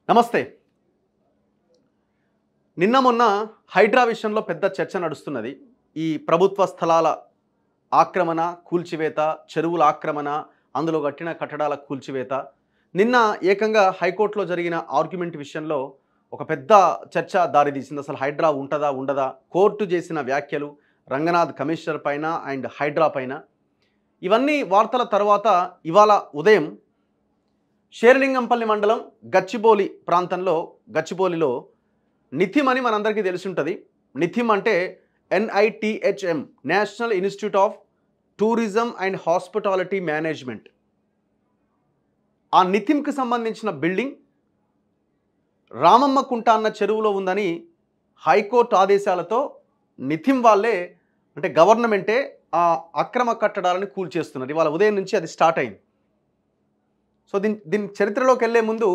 నమస్తే. నిన్న మొన్న హైడ్రా విషయంలో పెద్ద చర్చ నడుస్తున్నది. ఈ ప్రభుత్వ స్థలాల ఆక్రమణ, కూల్చివేత, చెరువుల ఆక్రమణ, అందులో కట్టిన కట్టడాల కూల్చివేత. నిన్న ఏకంగా హైకోర్టులో జరిగిన ఆర్గ్యుమెంట్ విషయంలో ఒక పెద్ద చర్చ దారితీసింది. అసలు హైడ్రా ఉంటుందా ఉండదా, కోర్టు చేసిన వ్యాఖ్యలు రంగనాథ్ కమిషనర్ పైన అండ్ హైడ్రా పైన. ఇవన్నీ వార్తల తర్వాత ఇవాళ ఉదయం షేర్లింగంపల్లి మండలం గచ్చిబౌలి ప్రాంతంలో గచ్చిబౌలిలో నిథిమ్ అని మనందరికీ తెలిసి ఉంటుంది. నిథిమ్ అంటే NITHM, national institute of tourism and hospitality management. ఆ నిథిమ్కి సంబంధించిన బిల్డింగ్ రామమ్మ కుంట అన్న చెరువులో ఉందని హైకోర్టు ఆదేశాలతో నిథిమ్ వాళ్ళే అంటే గవర్నమెంటే ఆ అక్రమ కట్టడాలను కూల్చేస్తున్నారు. ఇవాళ ఉదయం నుంచి అది స్టార్ట్ అయింది. సో దీని చరిత్రలోకి వెళ్ళే ముందు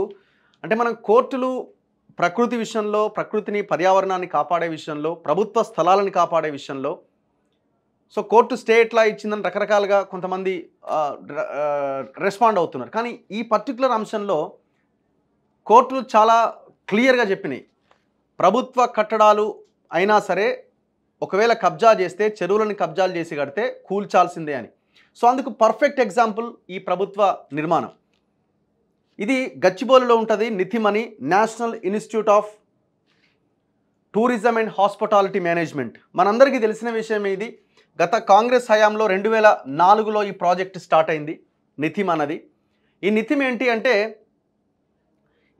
అంటే మనం కోర్టులు ప్రకృతి విషయంలో, ప్రకృతిని పర్యావరణాన్ని కాపాడే విషయంలో, ప్రభుత్వ స్థలాలను కాపాడే విషయంలో సో కోర్టు స్టే ఎట్లా ఇచ్చిందని రకరకాలుగా కొంతమంది రెస్పాండ్ అవుతున్నారు. కానీ ఈ పర్టికులర్ అంశంలో కోర్టులు చాలా క్లియర్గా చెప్పినాయి. ప్రభుత్వ కట్టడాలు అయినా సరే ఒకవేళ కబ్జా చేస్తే చెరువులను కబ్జాలు చేసి కడితే కూల్చాల్సిందే అని. సో అందుకు పర్ఫెక్ట్ ఎగ్జాంపుల్ ఈ ప్రభుత్వ నిర్మాణం. ఇది గచ్చిబౌలిలో ఉంటుంది. నిథిమ్ అని national institute of tourism and hospitality management. మనందరికీ తెలిసిన విషయం ఇది. గత కాంగ్రెస్ హయాంలో 2004లో ఈ ప్రాజెక్ట్ స్టార్ట్ అయింది నిథిమ్ అన్నది. ఈ నిథిమ్ ఏంటి అంటే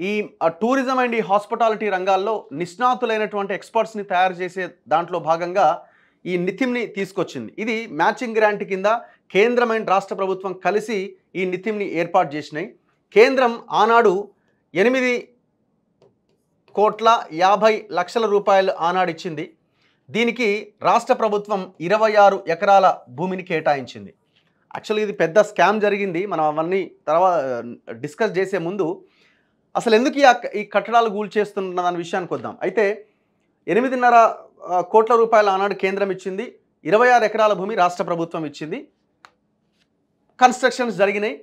ఈ టూరిజం అండ్ ఈ హాస్పిటాలిటీ రంగాల్లో నిష్ణాతులైనటువంటి ఎక్స్పర్ట్స్ని తయారు చేసే దాంట్లో భాగంగా ఈ నిథిమ్ని తీసుకొచ్చింది. ఇది మ్యాచింగ్ గ్రాంట్ కింద కేంద్రం అండ్ రాష్ట్ర ప్రభుత్వం కలిసి ఈ నిథిమ్ని ఏర్పాటు చేసినాయి. కేంద్రం ఆనాడు 8,50,00,000 రూపాయలు ఆనాడు ఇచ్చింది. దీనికి రాష్ట్ర ప్రభుత్వం 26 ఎకరాల భూమిని కేటాయించింది. యాక్చువల్గా ఇది పెద్ద స్కామ్ జరిగింది. మనం అవన్నీ తర్వాత డిస్కస్ చేసే ముందు అసలు ఎందుకు ఈ కట్టడాలు కూల్చేస్తున్న దాని విషయానికి వద్దాం. అయితే 8.5 కోట్ల రూపాయలు ఆనాడు కేంద్రం ఇచ్చింది, 26 ఎకరాల భూమి రాష్ట్ర ప్రభుత్వం ఇచ్చింది. కన్స్ట్రక్షన్స్ జరిగినాయి.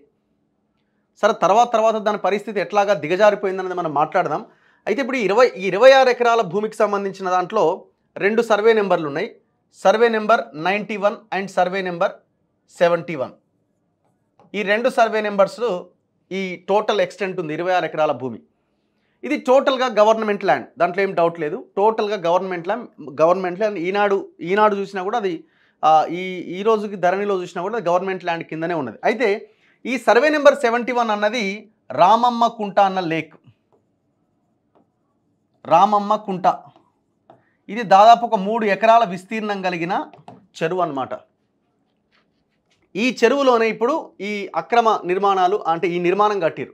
సరే తర్వాత దాని పరిస్థితి ఎట్లాగా దిగజారిపోయిందన్నది మనం మాట్లాడదాం. అయితే ఇప్పుడు ఈ 26 ఎకరాల భూమికి సంబంధించిన దాంట్లో 2 సర్వే నెంబర్లు ఉన్నాయి. Survey number 91 and survey number 71. ఈ 2 సర్వే నెంబర్స్ ఈ టోటల్ ఎక్స్టెంట్ ఉంది 26 ఎకరాల భూమి. ఇది టోటల్గా గవర్నమెంట్ ల్యాండ్, దాంట్లో ఏం డౌట్ లేదు. టోటల్గా గవర్నమెంట్ ల్యాండ్. ఈనాడు చూసినా కూడా అది ఈ రోజుకి ధరణిలో చూసినా కూడా గవర్నమెంట్ ల్యాండ్ కిందనే ఉన్నది. అయితే ఈ సర్వే నెంబర్ 71 అన్నది రామమ్మ కుంట అన్న లేక్. రామమ్మ కుంట ఇది దాదాపు ఒక 3 ఎకరాల విస్తీర్ణం కలిగిన చెరువు అన్నమాట. ఈ చెరువులోనే ఇప్పుడు ఈ అక్రమ నిర్మాణాలు అంటే ఈ నిర్మాణం కట్టిరు.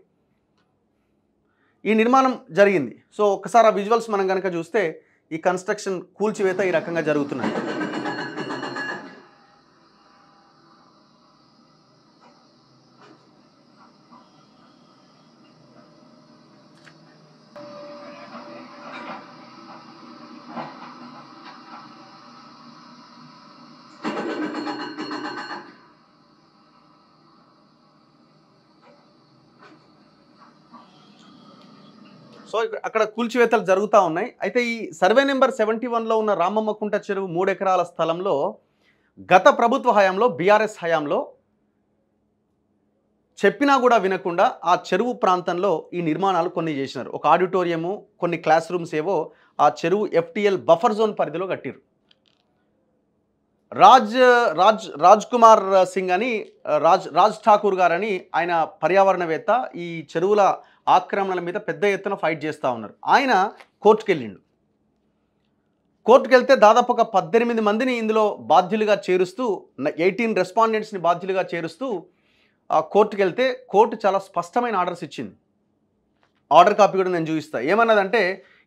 ఈ నిర్మాణం జరిగింది. సో ఒకసారి ఆ విజువల్స్ మనం కనుక చూస్తే ఈ కన్స్ట్రక్షన్ కూల్చివేత ఈ రకంగా జరుగుతున్నాయి. సో అక్కడ కూల్చివేతలు జరుగుతూ ఉన్నాయి. అయితే ఈ సర్వే నెంబర్ 71లో ఉన్న రామమ్మ కుంట చెరువు 3 ఎకరాల స్థలంలో గత ప్రభుత్వ హయాంలో బీఆర్ఎస్ హయాంలో చెప్పినా కూడా వినకుండా ఆ చెరువు ప్రాంతంలో ఈ నిర్మాణాలు కొన్ని చేసినారు. ఒక ఆడిటోరియము, కొన్ని క్లాస్ రూమ్స్ ఏవో ఆ చెరువు FTL బఫర్ జోన్ పరిధిలో కట్టిరు. రాజ్ కుమార్ సింగ్ అని రాజ్ ఠాకూర్ గారని ఆయన పర్యావరణవేత్త ఈ చెరువుల ఆక్రమణల మీద పెద్ద ఎత్తున ఫైట్ చేస్తూ ఉన్నారు. ఆయన కోర్టుకు వెళ్ళిండు. కోర్టుకు వెళ్తే దాదాపు ఒక 18 మందిని ఇందులో బాధ్యులుగా చేరుస్తూ 18 రెస్పాండెంట్స్ని బాధ్యులుగా చేరుస్తూ కోర్టుకు వెళ్తే కోర్టు చాలా స్పష్టమైన ఆర్డర్స్ ఇచ్చింది. ఆర్డర్ కాపీ కూడా నేను చూపిస్తా. ఏమన్నదంటే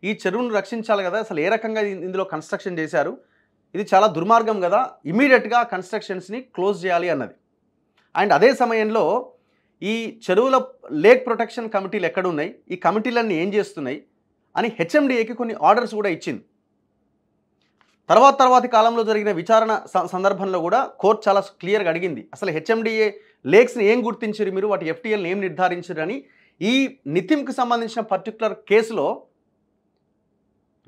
ఈ చెరువును రక్షించాలి కదా, అసలు ఏ రకంగా ఇందులో కన్స్ట్రక్షన్ చేశారు, ఇది చాలా దుర్మార్గం కదా, ఇమీడియట్గా కన్స్ట్రక్షన్స్ని క్లోజ్ చేయాలి అన్నది. అండ్ అదే సమయంలో ఈ చెరువుల లేక్ ప్రొటెక్షన్ కమిటీలు ఎక్కడున్నాయి, ఈ కమిటీలన్నీ ఏం చేస్తున్నాయి అని HMDAకి కొన్ని ఆర్డర్స్ కూడా ఇచ్చింది. తర్వాతి కాలంలో జరిగిన విచారణ సందర్భంలో కూడా కోర్టు చాలా క్లియర్గా అడిగింది, అసలు HMDA లేక్స్ని ఏం గుర్తించారు మీరు, వాటి FTLని ఏం నిర్ధారించారు అని ఈ నితిన్కి సంబంధించిన పర్టికులర్ కేసులో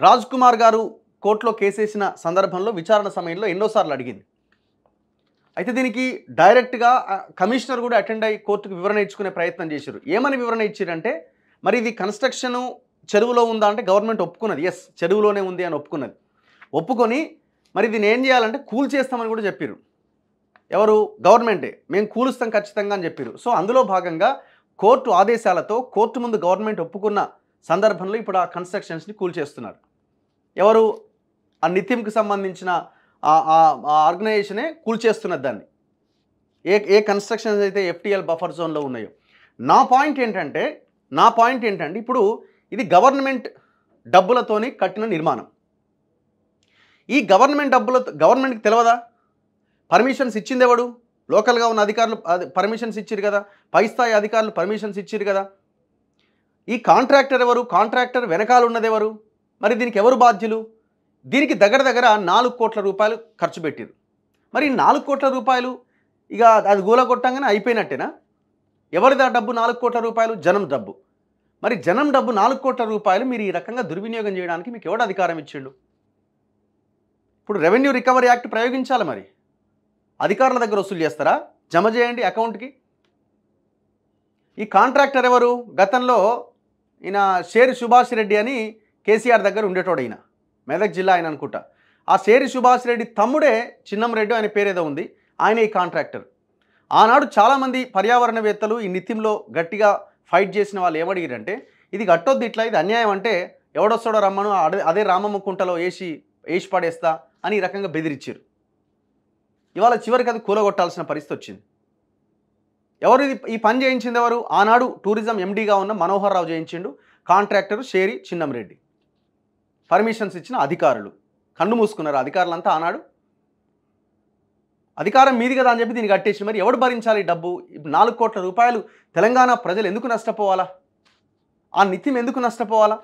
రాజ్ కుమార్ గారు కోర్టులో కేసేసిన సందర్భంలో విచారణ సమయంలో ఎన్నోసార్లు అడిగింది. అయితే దీనికి డైరెక్ట్గా కమిషనర్ కూడా అటెండ్ అయ్యి కోర్టుకు వివరణ ఇచ్చుకునే ప్రయత్నం చేశారు. ఏమని వివరణ ఇచ్చారంటే, మరి ఇది కన్స్ట్రక్షను చెరువులో ఉందా అంటే గవర్నమెంట్ ఒప్పుకున్నది, ఎస్ చెరువులోనే ఉంది అని ఒప్పుకున్నది. ఒప్పుకొని మరి దీన్ని ఏం చేయాలంటే కూల్ చేస్తామని కూడా చెప్పారు. ఎవరు? గవర్నమెంటే, మేము కూలుస్తాం ఖచ్చితంగా అని చెప్పారు. సో అందులో భాగంగా కోర్టు ఆదేశాలతో కోర్టు ముందు గవర్నమెంట్ ఒప్పుకున్న సందర్భంలో ఇప్పుడు ఆ కన్స్ట్రక్షన్స్ని కూల్ చేస్తున్నారు. ఎవరు? ఆ నితిన్కి సంబంధించిన ఆర్గనైజేషనే కూల్ చేస్తున్నది దాన్ని, ఏ కన్స్ట్రక్షన్స్ అయితే ఎఫ్టీఎల్ బఫర్ జోన్లో ఉన్నాయో. నా పాయింట్ ఏంటంటే ఇప్పుడు ఇది గవర్నమెంట్ డబ్బులతోని కట్టిన నిర్మాణం. ఈ గవర్నమెంట్ గవర్నమెంట్కి తెలియదా? పర్మిషన్స్ ఇచ్చింది ఎవడు? లోకల్గా ఉన్న అధికారులు పర్మిషన్స్ ఇచ్చారు కదా, పై స్థాయి అధికారులు పర్మిషన్స్ ఇచ్చారు కదా. ఈ కాంట్రాక్టర్ ఎవరు? కాంట్రాక్టర్ వెనకాల ఉన్నది ఎవరు? మరి దీనికి ఎవరు బాధ్యులు? దీనికి దగ్గర 4 కోట్ల రూపాయలు ఖర్చు పెట్టారు. మరి 4 కోట్ల రూపాయలు ఇక అది గూలగొట్టంగానే అయిపోయినట్టేనా? ఎవరిదా డబ్బు 4 కోట్ల రూపాయలు? జనం డబ్బు. మరి జనం డబ్బు 4 కోట్ల రూపాయలు మీరు ఈ రకంగా దుర్వినియోగం చేయడానికి మీకు ఎవడు అధికారం ఇచ్చిండు? ఇప్పుడు రెవెన్యూ రికవరీ యాక్ట్ ప్రయోగించాలి. మరి అధికారుల దగ్గర వసూలు చేస్తారా? జమ చేయండి అకౌంట్కి. ఈ కాంట్రాక్టర్ ఎవరు? గతంలో ఈయన షేరి సుభాష్ రెడ్డి అని కేసీఆర్ దగ్గర ఉండేటోడు, ఈయన మెదక్ జిల్లా ఆయన అనుకుంటా. ఆ షేరి సుభాష్ రెడ్డి తమ్ముడే చిన్నం రెడ్డి, ఆయన పేరేదో ఉంది, ఆయన ఈ కాంట్రాక్టర్. ఆనాడు చాలామంది పర్యావరణవేత్తలు ఈ నితిన్లో గట్టిగా ఫైట్ చేసిన వాళ్ళు ఏమడిగారంటే, ఇది కట్టొద్దు, ఇట్లా ఇది అన్యాయం, అంటే ఎవడొస్తాడో రమ్మను, అదే రామమ్మ కుంటలో వేసి పడేస్తా అని ఈ రకంగా బెదిరించారు. ఇవాళ చివరికి అది కూలగొట్టాల్సిన పరిస్థితి వచ్చింది. ఎవరు ఈ పని చేయించింది? ఎవరు? ఆనాడు టూరిజం ఎండీగా ఉన్న మనోహర్ రావు చేయించిండు. కాంట్రాక్టర్ షేరి చిన్నం రెడ్డి. పర్మిషన్స్ ఇచ్చిన అధికారులు కన్ను మూసుకున్నారు. అధికారులంతా ఆనాడు అధికారం మీది కదా అని చెప్పి దీన్ని కట్టేసి మరి ఎవడు భరించాలి డబ్బు? 4 కోట్ల రూపాయలు తెలంగాణ ప్రజలు ఎందుకు నష్టపోవాలా? ఆ నితిన్ ఎందుకు నష్టపోవాలా?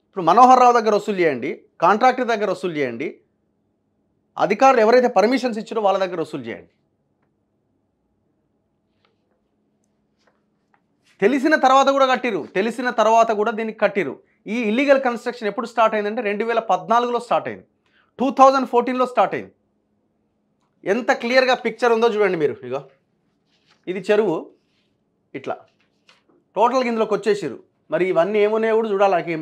ఇప్పుడు మనోహర్ రావు దగ్గర వసూలు చేయండి, కాంట్రాక్టర్ దగ్గర వసూలు చేయండి, అధికారులు ఎవరైతే పర్మిషన్స్ ఇచ్చారో వాళ్ళ దగ్గర వసూలు చేయండి. తెలిసిన తర్వాత కూడా కట్టిరు, తెలిసిన తర్వాత కూడా దీనికి కట్టిరు. ఈ ఇల్లీగల్ కన్స్ట్రక్షన్ ఎప్పుడు స్టార్ట్ అయిందంటే 2014లో స్టార్ట్ అయింది, 2014లో స్టార్ట్ అయింది. ఎంత క్లియర్గా పిక్చర్ ఉందో చూడండి మీరు. ఇగో ఇది చెరువు, ఇట్లా టోటల్గా ఇందులోకి వచ్చేసారు. మరి ఇవన్నీ ఏమున్నాయో కూడా చూడాలి.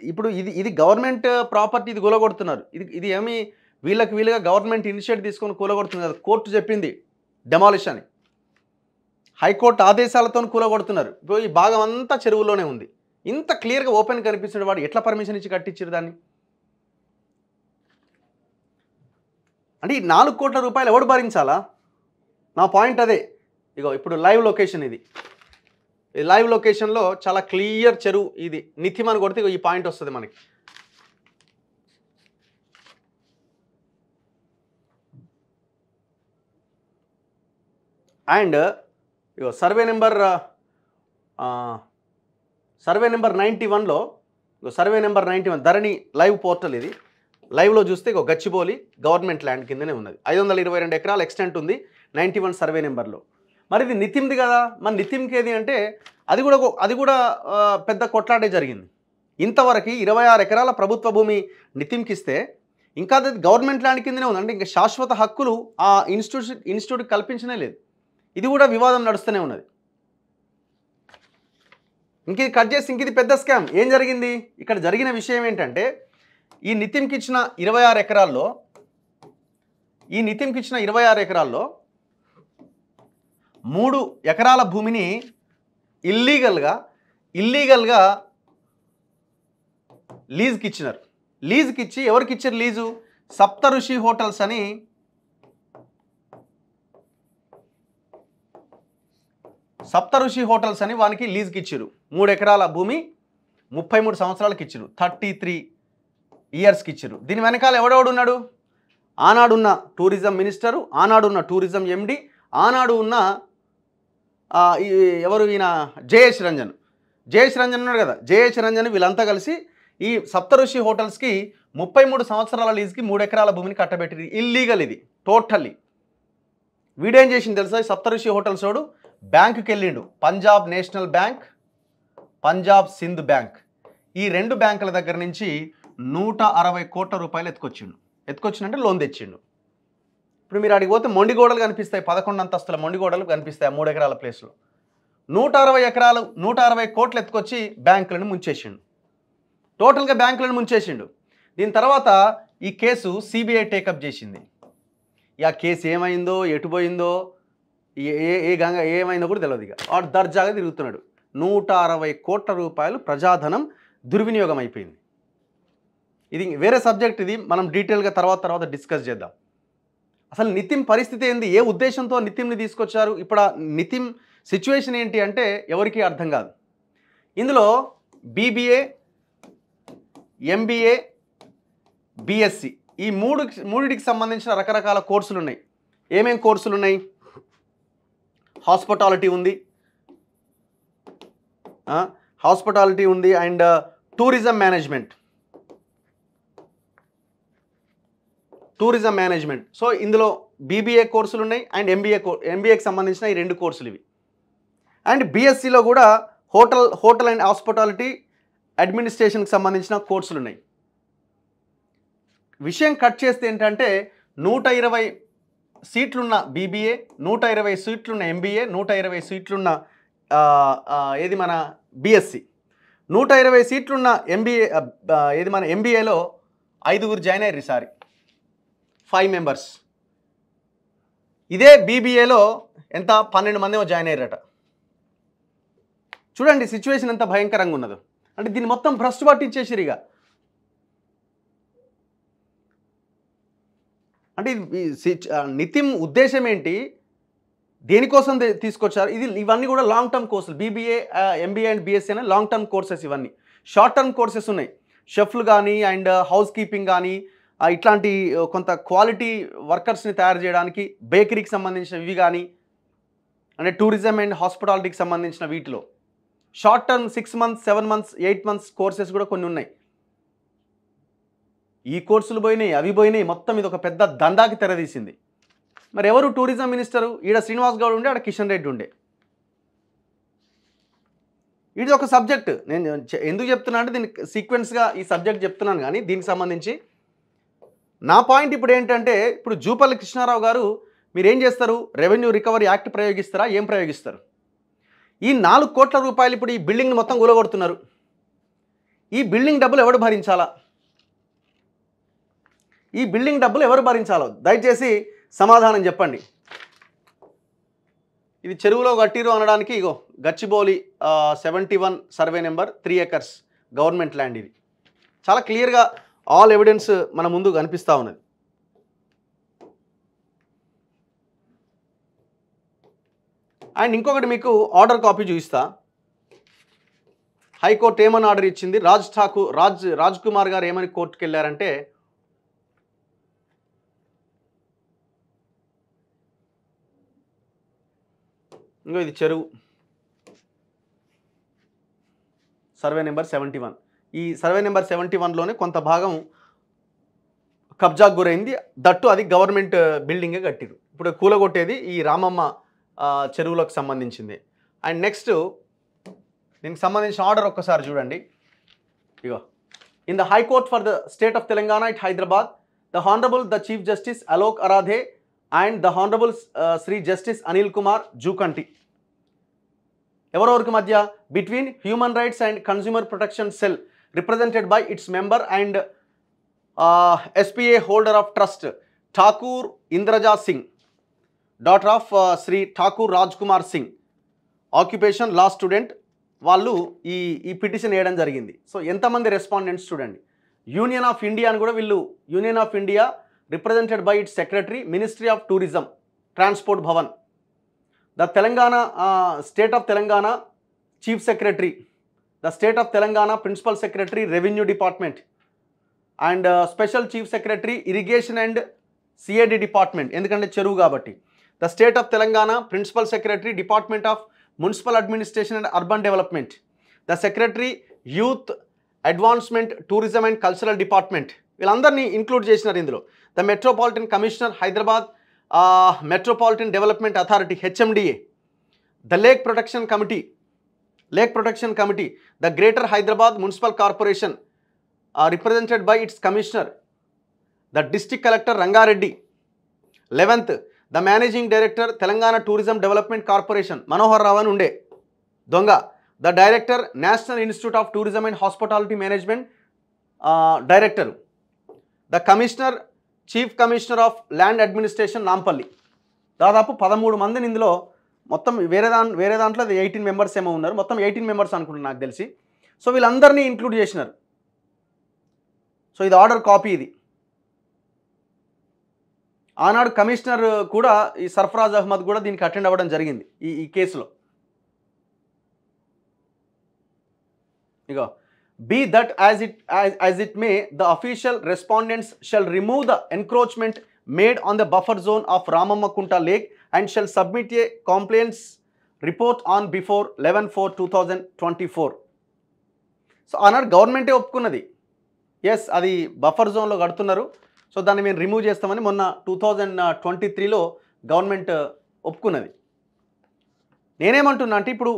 ఇప్పుడు ఇది గవర్నమెంట్ ప్రాపర్టీ, ఇది కూలగొడుతున్నారు. ఇది ఏమి వీళ్ళగా గవర్నమెంట్ ఇనిషియేటివ్ తీసుకొని కూలగొడుతుంది కదా. కోర్టు చెప్పింది డెమాలిష్ అని, హైకోర్టు ఆదేశాలతో కూలగొడుతున్నారు. ఇప్పుడు ఈ భాగం అంతా చెరువులోనే ఉంది. ఇంత క్లియర్గా ఓపెన్ కనిపిస్తున్న వాడు ఎట్లా పర్మిషన్ ఇచ్చి కట్టించారు దాన్ని? అంటే ఈ 4 కోట్ల రూపాయలు ఎవడు భరించాలా? నా పాయింట్ అదే. ఇగో ఇప్పుడు లైవ్ లొకేషన్ ఇది. ఈ లైవ్ లొకేషన్లో చాలా క్లియర్ చెరువు ఇది. నితిన్ అని కొడితే ఈ పాయింట్ వస్తుంది మనకి. అండ్ ఇగో సర్వే నెంబర్ 91లో, survey number 91 Dharani live portal ఇది. లైవ్లో చూస్తే ఇగో గచ్చిబౌలి గవర్నమెంట్ ల్యాండ్ కిందనే ఉన్నది. 522 ఎకరాల ఎక్స్టెంట్ ఉంది 91 సర్వే నెంబర్లో. మరి ఇది నితిన్ది కదా. మరి నితిన్కి ఏది అంటే అది కూడా పెద్ద కొట్లాటే జరిగింది. ఇంతవరకు 26 ఎకరాల ప్రభుత్వ భూమి నితిన్కి ఇస్తే ఇంకా అది గవర్నమెంట్ ల్యాండ్ కిందనే ఉంది. అంటే ఇంకా శాశ్వత హక్కులు ఆ ఇన్స్టిట్యూట్కి కల్పించనే లేదు. ఇది కూడా వివాదం నడుస్తూనే ఉన్నది. ఇంక ఇది కట్ చేసి ఇది పెద్ద స్కామ్. ఏం జరిగింది ఇక్కడ? జరిగిన విషయం ఏంటంటే, ఈ నితిన్కి ఇచ్చిన 26 ఎకరాల్లో 3 ఎకరాల భూమిని ఇల్లీగల్గా లీజ్కి ఇచ్చినారు. లీజ్కి ఇచ్చి ఎవరికి ఇచ్చారు లీజు? సప్తఋషి హోటల్స్ అని వానికి లీజ్కి ఇచ్చారు. 3 ఎకరాల భూమి 33 సంవత్సరాలకి ఇచ్చారు, 33 ఇయర్స్కి ఇచ్చారు. దీని వెనకాల ఎవడెవడు ఉన్నాడు? ఆనాడున్న టూరిజం మినిస్టరు, ఆనాడున్న టూరిజం ఎండి, ఆనాడు ఉన్న ఎవరు ఈయన జయేష్ రంజన్ ఉన్నాడు కదా, జయేష్ రంజన్, వీళ్ళంతా కలిసి ఈ సప్తఋషి హోటల్స్కి 33 సంవత్సరాల లీజ్కి 3 ఎకరాల భూమిని కట్టబెట్టింది. ఇల్లీగల్ ఇది టోటల్లీ. వీడేం చేసింది తెలుసా? ఈ సప్తఋషి హోటల్స్ వాడు బ్యాంకుకి వెళ్ళిండు. Punjab national bank, Punjab Sindh bank, ఈ 2 బ్యాంకుల దగ్గర నుంచి 160 కోట్ల రూపాయలు ఎత్తుకొచ్చిండంటే లోన్ తెచ్చిండు. ఇప్పుడు మీరు అడిగి పోతే మొండిగోడలు కనిపిస్తాయి, 11 అంతస్తుల మొండిగోడలు కనిపిస్తాయి 3 ఎకరాల ప్లేస్లో. 160 కోట్లు ఎత్తుకొచ్చి బ్యాంకులను ముంచేసిండు, టోటల్గా బ్యాంకులను ముంచేసిండు. దీని తర్వాత ఈ కేసు సిబిఐ టేకప్ చేసింది. ఆ కేసు ఏమైందో, ఎటు పోయిందో, ఏ గంగ ఏమైందో కూడా తెలియదు. ఇక వాడు దర్జాగా తిరుగుతున్నాడు. 160 కోట్ల రూపాయలు ప్రజాధనం దుర్వినియోగం అయిపోయింది. ఇది వేరే సబ్జెక్ట్, ఇది మనం డీటెయిల్గా తర్వాత డిస్కస్ చేద్దాం. అసలు నితిన్ పరిస్థితి ఏంది, ఏ ఉద్దేశంతో నితిన్ని తీసుకొచ్చారు, ఇప్పుడు ఆ నితిన్ సిచ్యువేషన్ ఏంటి అంటే ఎవరికీ అర్థం కాదు. ఇందులో బీబీఏ, ఎంబీఏ, బిఎస్సి ఈ మూడిటికి సంబంధించిన రకరకాల కోర్సులు ఉన్నాయి. ఏమేం కోర్సులు ఉన్నాయి? హాస్పిటాలిటీ ఉంది, అండ్ టూరిజం మేనేజ్మెంట్. సో ఇందులో బీబీఏ కోర్సులు ఉన్నాయి అండ్ ఎంబీఏకి సంబంధించిన ఈ 2 కోర్సులు ఇవి. అండ్ బిఎస్సిలో కూడా హోటల్ అండ్ హాస్పిటాలిటీ అడ్మినిస్ట్రేషన్కి సంబంధించిన కోర్సులు ఉన్నాయి. విషయం కట్ చేస్తే ఏంటంటే 120 సీట్లున్న బీబీఏ, 120 సీట్లున్న ఎంబీఏ, 120 సీట్లున్న ఏది మన బిఎస్సి, 120 సీట్లున్న ఎంబీఏ ఏది మన ఎంబీఏలో 5 జాయిన్ అయ్యారు ఈసారి, 5 మెంబర్స్. ఇదే బీబీఏలో ఎంత 12 మంది జాయిన్ అయ్యారట. చూడండి సిచ్యువేషన్ ఎంత భయంకరంగా ఉన్నదో. అంటే దీన్ని మొత్తం భ్రష్టు పట్టించేసారు. ఇక అంటే నితిన్ ఉద్దేశం ఏంటి, దేనికోసం తీసుకొచ్చారు? ఇవన్నీ కూడా లాంగ్ టర్మ్ కోర్సులు. బీబీఏ, ఎంబీఏ అండ్ బిఎస్సీ అనే లాంగ్ టర్మ్ కోర్సెస్. ఇవన్నీ షార్ట్ టర్మ్ కోర్సెస్ ఉన్నాయి. షెఫ్లు కానీ అండ్ హౌస్ కీపింగ్ కానీ ఇట్లాంటి కొంత క్వాలిటీ వర్కర్స్ని తయారు చేయడానికి బేకరీకి సంబంధించిన ఇవి కానీ, అంటే టూరిజం అండ్ హాస్పిటాలిటీకి సంబంధించిన వీటిలో short term 6 months, 7 months, 8 months courses కూడా కొన్ని ఉన్నాయి. ఈ కోర్సులు పోయినాయి, అవి పోయినాయి, మొత్తం ఇది ఒక పెద్ద దందాకి తెరదీసింది. మరి ఎవరు టూరిజం మినిస్టరు? ఈడ శ్రీనివాస్ గౌడ్ ఉండే, ఆడ కిషన్ రెడ్డి ఉండే. ఇది ఒక సబ్జెక్ట్. నేను ఎందుకు చెప్తున్నా అంటే దీనికి సీక్వెన్స్గా ఈ సబ్జెక్ట్ చెప్తున్నాను. కానీ దీనికి సంబంధించి నా పాయింట్ ఇప్పుడు ఏంటంటే, ఇప్పుడు జూపల్లి కృష్ణారావు గారు మీరేం చేస్తారు? రెవెన్యూ రికవరీ యాక్ట్ ప్రయోగిస్తారా? ఏం ప్రయోగిస్తారు? ఈ 4 కోట్ల రూపాయలు ఇప్పుడు ఈ బిల్డింగ్ని మొత్తం కూలగొడుతున్నారు. ఈ బిల్డింగ్ డబ్బులు ఎవరు భరించాలా? ఈ బిల్డింగ్ డబ్బులు ఎవరు భరించాలో దయచేసి సమాధానం చెప్పండి. ఇది చెరువులో కట్టిరు అనడానికి ఇగో Gachibowli 71 survey number 3 acres government land. ఇది చాలా క్లియర్గా ఆల్ ఎవిడెన్స్ మన ముందు కనిపిస్తూ ఉన్నది. అండ్ ఇంకొకటి మీకు ఆర్డర్ కాపీ చూపిస్తా. హైకోర్టు ఏమని ఆర్డర్ ఇచ్చింది? రాజ్ కుమార్ గారు ఏమని కోర్టుకు వెళ్ళారంటే, ఇంకో ఇది చెరువు సర్వే నెంబర్ 71. ఈ సర్వే నెంబర్ 71లోనే కొంత భాగం కబ్జాకు గురైంది. దట్టు అది గవర్నమెంట్ బిల్డింగే కట్టిరు. ఇప్పుడు కూలగొట్టేది ఈ రామమ్మ చెరువులకు సంబంధించింది. అండ్ నెక్స్ట్ దీనికి సంబంధించిన ఆర్డర్ ఒక్కసారి చూడండి. ఇగో, in the high court for the state of Telangana it Hyderabad, the honourable the chief justice Alok Aradhe and the honourable Shri justice Anil Kumar Jukanti. ఎవరెవరికి మధ్య? Between human rights and consumer protection cell represented by its member and SPA holder of trust Thakur Indraja Singh, daughter of Shri Thakur Raj Kumar Singh, occupation law student. వాళ్ళు ఈ petition వేయడం జరిగింది. So ఎంతమంది respondents చూడండి. Union of India అని కూడా వీళ్ళు, union of India represented by its secretary ministry of tourism transport Bhavan, the Telangana state of Telangana chief secretary, the state of Telangana principal secretary revenue department and special chief secretary irrigation and CAD department, ఎందుకంటే చెరువు కాబట్టి, the state of Telangana principal secretary department of municipal administration and urban development, the secretary youth advancement tourism and cultural department. వీళ్ళందరినీ include చేసినారు ఇందులో. The metropolitan commissioner Hyderabad metropolitan development authority HMDA, the lake protection committee, the greater Hyderabad municipal corporation represented by its commissioner the district collector Rangareddy. 11th the managing director Telangana tourism development corporation Manohar Rao అని ఉండే దొంగ. The director national institute of tourism and hospitality management director. The commissioner chief commissioner of land administration Nampally. దాదాపు 13 మందిని ఇందులో మొత్తం వేరే దాంట్లో 18 members ఏమో ఉన్నారు, మొత్తం 18 మెంబర్స్ అనుకుంటున్నాను నాకు తెలిసి. సో వీళ్ళందరినీ ఇంక్లూడ్ చేసినారు. సో ఇది ఆర్డర్ కాపీ. ఇది ఆనాడు కమిషనర్ కూడా ఈ సర్ఫరాజ్ అహ్మద్ కూడా దీనికి అటెండ్ అవ్వడం జరిగింది ఈ కేసులో. ఇగో be that as it may, the official respondents shall remove the encroachment made on the buffer zone of Ramamma Kunta Lake and shall submit a complaints report on before 11/4/2024. So ఆనాడు గవర్నమెంటే ఒప్పుకున్నది, yes అది buffer జోన్లో కడుతున్నారు, so దాన్ని మేము remove చేస్తామని మొన్న 2023లో government ఒప్పుకున్నది. నేనేమంటున్నా అంటే ఇప్పుడు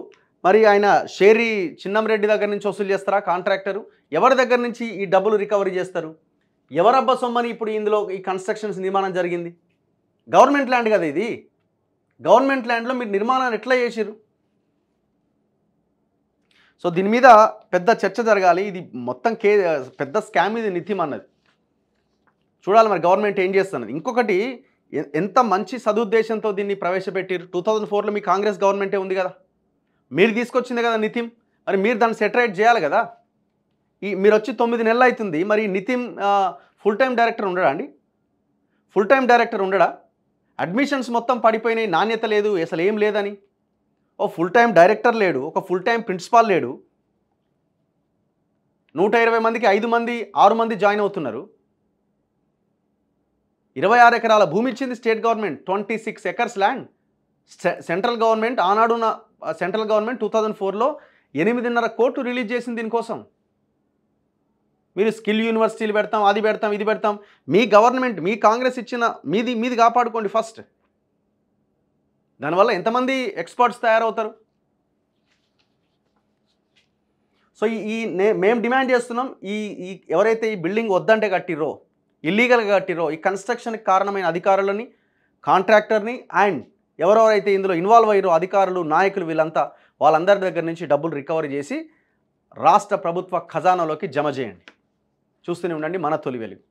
మరి ఆయన షేరీ చిన్నంరెడ్డి దగ్గర నుంచి వసూలు చేస్తారా కాంట్రాక్టరు? ఎవరి దగ్గర నుంచి ఈ డబ్బులు రికవరీ చేస్తారు? ఎవరబ్బా సొమ్మని ఇప్పుడు ఇందులో ఈ కన్స్ట్రక్షన్స్ నిర్మాణం జరిగింది? గవర్నమెంట్ ల్యాండ్ కదా ఇది. గవర్నమెంట్ ల్యాండ్లో మీరు నిర్మాణాన్ని ఎట్లా చేసిరు? సో దీని మీద పెద్ద చర్చ జరగాలి. ఇది మొత్తం పెద్ద స్కామ్ ఇది నితిన్ అన్నది. చూడాలి మరి గవర్నమెంట్ ఏం చేస్తున్నది. ఇంకొకటి, ఎంత మంచి సదుద్దేశంతో దీన్ని ప్రవేశపెట్టారు. 2004లో మీ కాంగ్రెస్ గవర్నమెంటే ఉంది కదా, మీరు తీసుకొచ్చింది కదా నితిన్, మరి మీరు దాన్ని సెటరేట్ చేయాలి కదా. మీరు వచ్చి 9 నెలలు అవుతుంది, మరి నితిన్ ఫుల్ టైం డైరెక్టర్ ఉండడా అండి? ఫుల్ టైం డైరెక్టర్ ఉండడా? అడ్మిషన్స్ మొత్తం పడిపోయినాయి, నాణ్యత లేదు, అసలు ఏం లేదని. ఓ ఫుల్ టైం డైరెక్టర్ లేడు, ఒక ఫుల్ టైం ప్రిన్సిపాల్ లేడు. 120 మందికి 6 మంది జాయిన్ అవుతున్నారు. 26 ఎకరాల భూమి ఇచ్చింది state government, 26 acres land. Central government ఆనాడున్న సెంట్రల్ గవర్నమెంట్ 2004లో 8.5 కోట్లు రిలీజ్ చేసింది దీనికోసం. మీరు స్కిల్ యూనివర్సిటీలు పెడతాం, అది పెడతాం, ఇది పెడతాం. మీ గవర్నమెంట్, మీ కాంగ్రెస్ ఇచ్చిన మీది కాపాడుకోండి ఫస్ట్. దానివల్ల ఎంతమంది ఎక్స్పర్ట్స్ తయారవుతారు? సో మేము డిమాండ్ చేస్తున్నాం, ఈ ఎవరైతే ఈ బిల్డింగ్ వద్దంటే కట్టిరో, ఇల్లీగల్గా కట్టిరో, ఈ కన్స్ట్రక్షన్కి కారణమైన అధికారులని, కాంట్రాక్టర్ని అండ్ ఎవరెవరైతే ఇందులో ఇన్వాల్వ్ అయ్యారో అధికారులు, నాయకులు, వాళ్ళందరి దగ్గర నుంచి డబ్బులు రికవరీ చేసి రాష్ట్ర ప్రభుత్వ ఖజానాలోకి జమ చేయండి. చూస్తూనే ఉండండి మన తొలి వెలుగు.